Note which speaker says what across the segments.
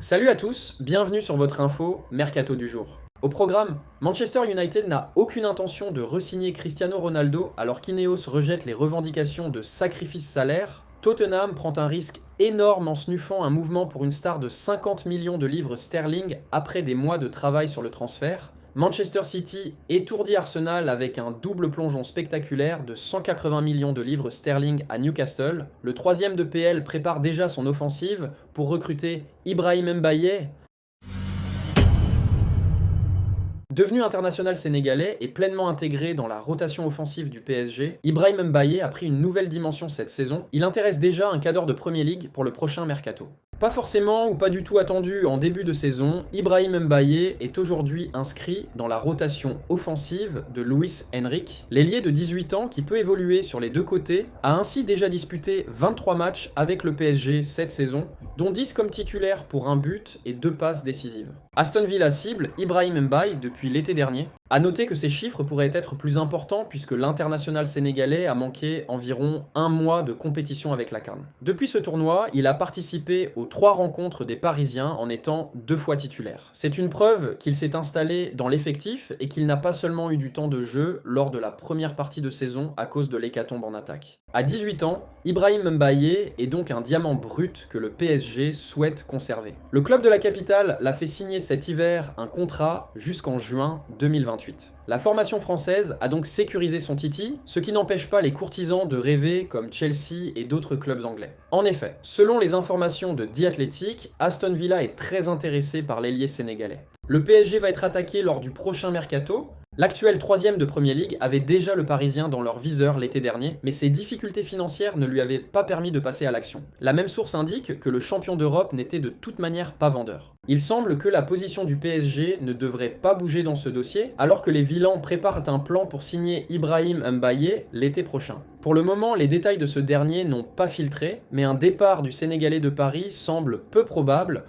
Speaker 1: Salut à tous, bienvenue sur votre info Mercato du jour. Au programme, Manchester United n'a aucune intention de re-signer Cristiano Ronaldo alors qu'Ineos rejette les revendications de sacrifice salaire. Tottenham prend un risque énorme en snuffant un mouvement pour une star de 50 millions de livres sterling après des mois de travail sur le transfert. Manchester City étourdit Arsenal avec un double plongeon spectaculaire de 180 millions de livres sterling à Newcastle. Le troisième de PL prépare déjà son offensive pour recruter Ibrahim Mbaye. Devenu international sénégalais et pleinement intégré dans la rotation offensive du PSG, Ibrahim Mbaye a pris une nouvelle dimension cette saison. Il intéresse déjà un cadre de Premier League pour le prochain mercato. Pas forcément ou pas du tout attendu en début de saison, Ibrahim Mbaye est aujourd'hui inscrit dans la rotation offensive de Luis Enrique. L'ailier de 18 ans qui peut évoluer sur les deux côtés a ainsi déjà disputé 23 matchs avec le PSG cette saison, dont 10 comme titulaire pour un but et 2 passes décisives. Aston Villa cible Ibrahim Mbaye depuis l'été dernier. A noter que ces chiffres pourraient être plus importants puisque l'international sénégalais a manqué environ un mois de compétition avec la CAN. Depuis ce tournoi, il a participé aux 3 rencontres des Parisiens en étant 2 fois titulaire. C'est une preuve qu'il s'est installé dans l'effectif et qu'il n'a pas seulement eu du temps de jeu lors de la première partie de saison à cause de l'hécatombe en attaque. À 18 ans, Ibrahim Mbaye est donc un diamant brut que le PSG souhaite conserver. Le club de la capitale l'a fait signer cet hiver un contrat jusqu'en juin 2028. La formation française a donc sécurisé son Titi, ce qui n'empêche pas les courtisans de rêver comme Chelsea et d'autres clubs anglais. En effet, selon les informations de The Athletic, Aston Villa est très intéressé par l'ailier sénégalais. Le PSG va être attaqué lors du prochain mercato. L'actuel 3e de Premier League avait déjà le Parisien dans leur viseur l'été dernier, mais ses difficultés financières ne lui avaient pas permis de passer à l'action. La même source indique que le champion d'Europe n'était de toute manière pas vendeur. Il semble que la position du PSG ne devrait pas bouger dans ce dossier, alors que les Villans préparent un plan pour signer Ibrahim Mbaye l'été prochain. Pour le moment, les détails de ce dernier n'ont pas filtré, mais un départ du Sénégalais de Paris semble peu probable.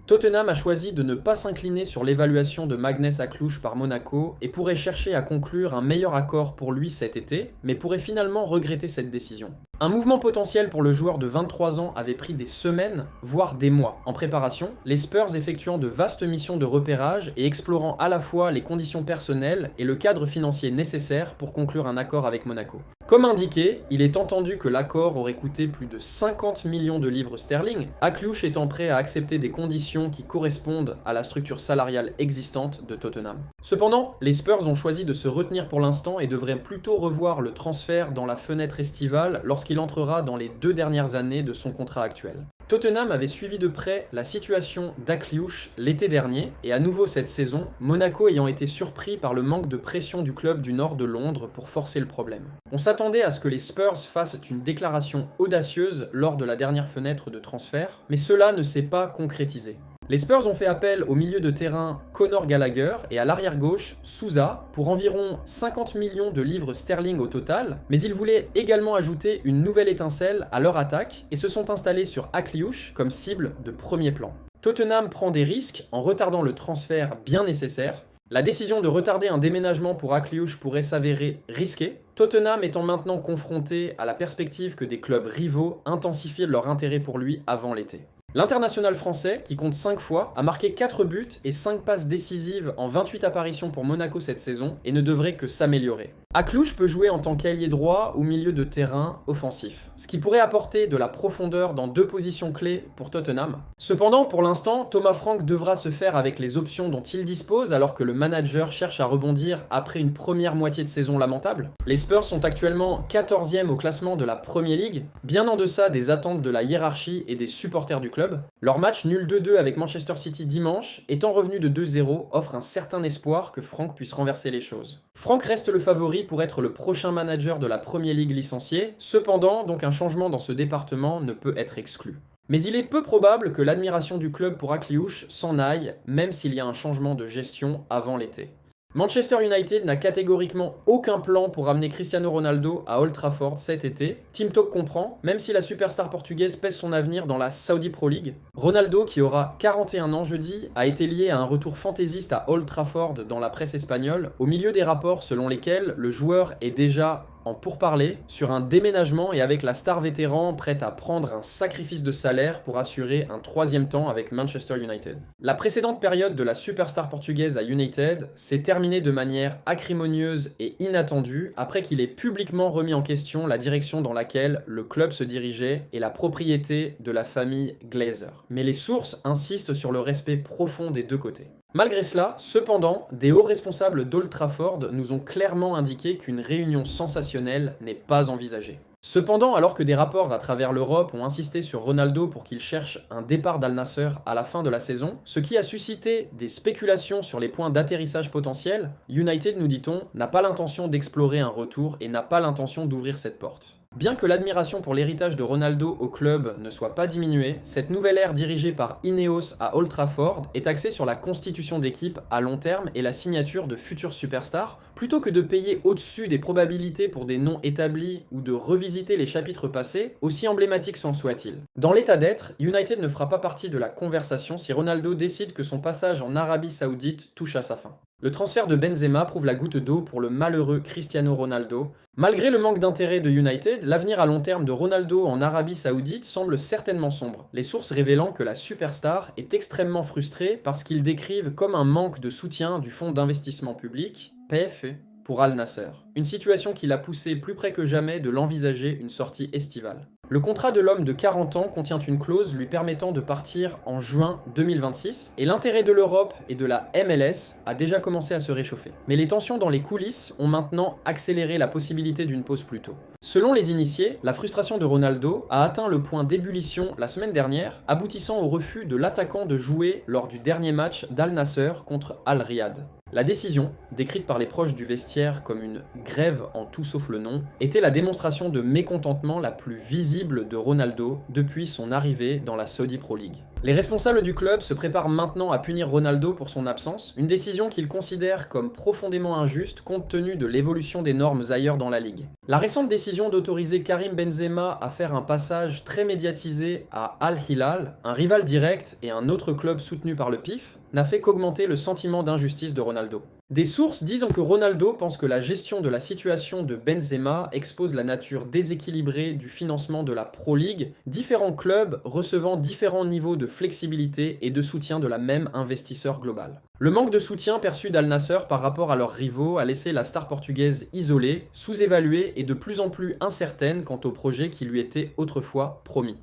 Speaker 1: Tottenham a choisi de ne pas s'incliner sur l'évaluation de Magnus Aklouche par Monaco et pourrait chercher à conclure un meilleur accord pour lui cet été, mais pourrait finalement regretter cette décision. Un mouvement potentiel pour le joueur de 23 ans avait pris des semaines, voire des mois. En préparation, les Spurs effectuant de vastes missions de repérage et explorant à la fois les conditions personnelles et le cadre financier nécessaire pour conclure un accord avec Monaco. Comme indiqué, il est entendu que l'accord aurait coûté plus de 50 millions de livres sterling, Aklouche étant prêt à accepter des conditions qui correspondent à la structure salariale existante de Tottenham. Cependant, les Spurs ont choisi de se retenir pour l'instant et devraient plutôt revoir le transfert dans la fenêtre estivale lorsqu'il entrera dans les 2 dernières années de son contrat actuel. Tottenham avait suivi de près la situation d'Akliouche l'été dernier et à nouveau cette saison, Monaco ayant été surpris par le manque de pression du club du nord de Londres pour forcer le problème. On s'attendait à ce que les Spurs fassent une déclaration audacieuse lors de la dernière fenêtre de transfert, mais cela ne s'est pas concrétisé. Les Spurs ont fait appel au milieu de terrain Conor Gallagher et à l'arrière-gauche Sousa pour environ 50 millions de livres sterling au total, mais ils voulaient également ajouter une nouvelle étincelle à leur attaque et se sont installés sur Akliouche comme cible de premier plan. Tottenham prend des risques en retardant le transfert bien nécessaire. La décision de retarder un déménagement pour Akliouche pourrait s'avérer risquée, Tottenham étant maintenant confronté à la perspective que des clubs rivaux intensifient leur intérêt pour lui avant l'été. L'international français, qui compte 5 fois, a marqué 4 buts et 5 passes décisives en 28 apparitions pour Monaco cette saison et ne devrait que s'améliorer. Aklouche peut jouer en tant qu'ailier droit ou milieu de terrain offensif, ce qui pourrait apporter de la profondeur dans 2 positions clés pour Tottenham. Cependant, pour l'instant, Thomas Frank devra se faire avec les options dont il dispose alors que le manager cherche à rebondir après une première moitié de saison lamentable. Les Spurs sont actuellement 14e au classement de la Premier League, bien en deçà des attentes de la hiérarchie et des supporters du club. Leur match nul 2-2 avec Manchester City dimanche, étant revenu de 2-0, offre un certain espoir que Frank puisse renverser les choses. Frank reste le favori pour être le prochain manager de la Premier League licencié, cependant, donc un changement dans ce département ne peut être exclu. Mais il est peu probable que l'admiration du club pour Akliouche s'en aille, même s'il y a un changement de gestion avant l'été. Manchester United n'a catégoriquement aucun plan pour ramener Cristiano Ronaldo à Old Trafford cet été. Team Talk comprend, même si la superstar portugaise pèse son avenir dans la Saudi Pro League. Ronaldo, qui aura 41 ans jeudi, a été lié à un retour fantaisiste à Old Trafford dans la presse espagnole, au milieu des rapports selon lesquels le joueur est déjà en pourparlers sur un déménagement et avec la star vétéran prête à prendre un sacrifice de salaire pour assurer un troisième temps avec Manchester United. La précédente période de la superstar portugaise à United s'est terminée de manière acrimonieuse et inattendue après qu'il ait publiquement remis en question la direction dans laquelle le club se dirigeait et la propriété de la famille Glazer. Mais les sources insistent sur le respect profond des deux côtés. Malgré cela, cependant, des hauts responsables d'Old Trafford nous ont clairement indiqué qu'une réunion sensationnelle n'est pas envisagée. Cependant, alors que des rapports à travers l'Europe ont insisté sur Ronaldo pour qu'il cherche un départ d'Al Nassr à la fin de la saison, ce qui a suscité des spéculations sur les points d'atterrissage potentiels, United, nous dit-on, n'a pas l'intention d'explorer un retour et n'a pas l'intention d'ouvrir cette porte. Bien que l'admiration pour l'héritage de Ronaldo au club ne soit pas diminuée, cette nouvelle ère dirigée par Ineos à Old Trafford est axée sur la constitution d'équipes à long terme et la signature de futurs superstars, plutôt que de payer au-dessus des probabilités pour des noms établis ou de revisiter les chapitres passés, aussi emblématiques s'en soit-il. Dans l'état d'être, United ne fera pas partie de la conversation si Ronaldo décide que son passage en Arabie Saoudite touche à sa fin. Le transfert de Benzema prouve la goutte d'eau pour le malheureux Cristiano Ronaldo. Malgré le manque d'intérêt de United, l'avenir à long terme de Ronaldo en Arabie Saoudite semble certainement sombre, les sources révélant que la superstar est extrêmement frustrée parce qu'ils décrivent comme un manque de soutien du fonds d'investissement public, PFE, pour Al Nassr. Une situation qui l'a poussé plus près que jamais de l'envisager une sortie estivale. Le contrat de l'homme de 40 ans contient une clause lui permettant de partir en juin 2026, et l'intérêt de l'Europe et de la MLS a déjà commencé à se réchauffer. Mais les tensions dans les coulisses ont maintenant accéléré la possibilité d'une pause plus tôt. Selon les initiés, la frustration de Ronaldo a atteint le point d'ébullition la semaine dernière, aboutissant au refus de l'attaquant de jouer lors du dernier match d'Al Nassr contre Al Riyad. La décision, décrite par les proches du vestiaire comme une grève en tout sauf le nom, était la démonstration de mécontentement la plus visible de Ronaldo depuis son arrivée dans la Saudi Pro League. Les responsables du club se préparent maintenant à punir Ronaldo pour son absence, une décision qu'ils considèrent comme profondément injuste compte tenu de l'évolution des normes ailleurs dans la ligue. La récente décision d'autoriser Karim Benzema à faire un passage très médiatisé à Al Hilal, un rival direct et un autre club soutenu par le PIF, n'a fait qu'augmenter le sentiment d'injustice de Ronaldo. Des sources disent que Ronaldo pense que la gestion de la situation de Benzema expose la nature déséquilibrée du financement de la Pro League, différents clubs recevant différents niveaux de flexibilité et de soutien de la même investisseur global. Le manque de soutien perçu d'Al Nassr par rapport à leurs rivaux a laissé la star portugaise isolée, sous-évaluée et de plus en plus incertaine quant au projet qui lui était autrefois promis.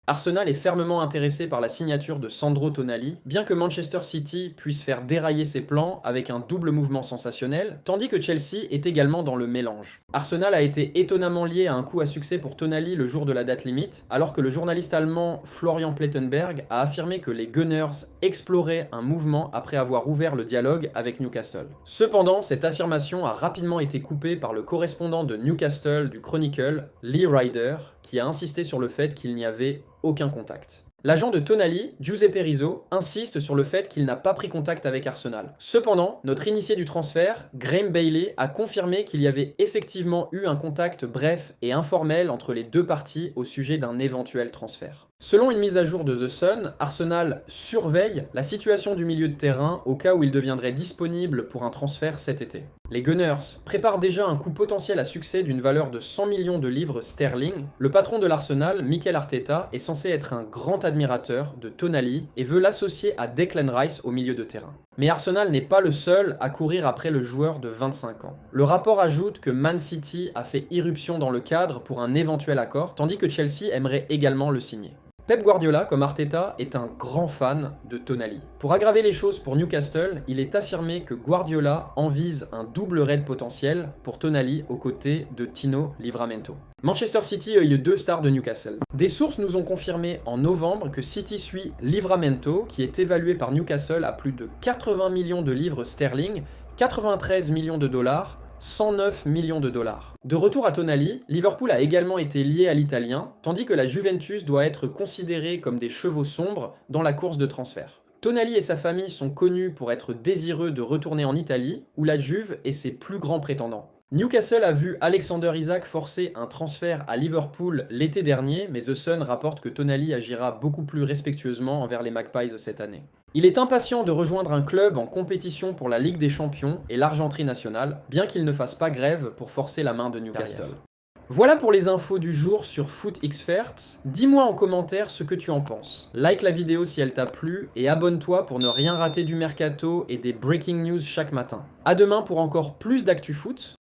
Speaker 1: Arsenal est fermement intéressé par la signature de Sandro Tonali, bien que Manchester City puisse faire dérailler ses plans avec un double mouvement sensationnel, tandis que Chelsea est également dans le mélange. Arsenal a été étonnamment lié à un coup à succès pour Tonali le jour de la date limite, alors que le journaliste allemand Florian Plettenberg a affirmé que les Gunners exploraient un mouvement après avoir ouvert le dialogue avec Newcastle. Cependant, cette affirmation a rapidement été coupée par le correspondant de Newcastle du Chronicle, Lee Ryder, qui a insisté sur le fait qu'il n'y avait aucun contact. L'agent de Tonali, Giuseppe Rizzo, insiste sur le fait qu'il n'a pas pris contact avec Arsenal. Cependant, notre initié du transfert, Graham Bailey, a confirmé qu'il y avait effectivement eu un contact bref et informel entre les deux parties au sujet d'un éventuel transfert. Selon une mise à jour de The Sun, Arsenal surveille la situation du milieu de terrain au cas où il deviendrait disponible pour un transfert cet été. Les Gunners préparent déjà un coup potentiel à succès d'une valeur de 100 millions de livres sterling. Le patron de l'Arsenal, Mikel Arteta, est censé être un grand admirateur de Tonali et veut l'associer à Declan Rice au milieu de terrain. Mais Arsenal n'est pas le seul à courir après le joueur de 25 ans. Le rapport ajoute que Man City a fait irruption dans le cadre pour un éventuel accord, tandis que Chelsea aimerait également le signer. Pep Guardiola, comme Arteta, est un grand fan de Tonali. Pour aggraver les choses pour Newcastle, il est affirmé que Guardiola envise un double raid potentiel pour Tonali aux côtés de Tino Livramento. Manchester City a eu 2 stars de Newcastle. Des sources nous ont confirmé en novembre que City suit Livramento, qui est évalué par Newcastle à plus de 80 millions de livres sterling, 93 millions de dollars, 109 millions de dollars. De retour à Tonali, Liverpool a également été lié à l'Italien, tandis que la Juventus doit être considérée comme des chevaux sombres dans la course de transfert. Tonali et sa famille sont connus pour être désireux de retourner en Italie, où la Juve est ses plus grands prétendants. Newcastle a vu Alexander Isak forcer un transfert à Liverpool l'été dernier, mais The Sun rapporte que Tonali agira beaucoup plus respectueusement envers les Magpies cette année. Il est impatient de rejoindre un club en compétition pour la Ligue des Champions et l'Argenterie nationale, bien qu'il ne fasse pas grève pour forcer la main de Newcastle. Voilà pour les infos du jour sur FootXperts. Dis-moi en commentaire ce que tu en penses. Like la vidéo si elle t'a plu et abonne-toi pour ne rien rater du mercato et des breaking news chaque matin. À demain pour encore plus d'actu foot.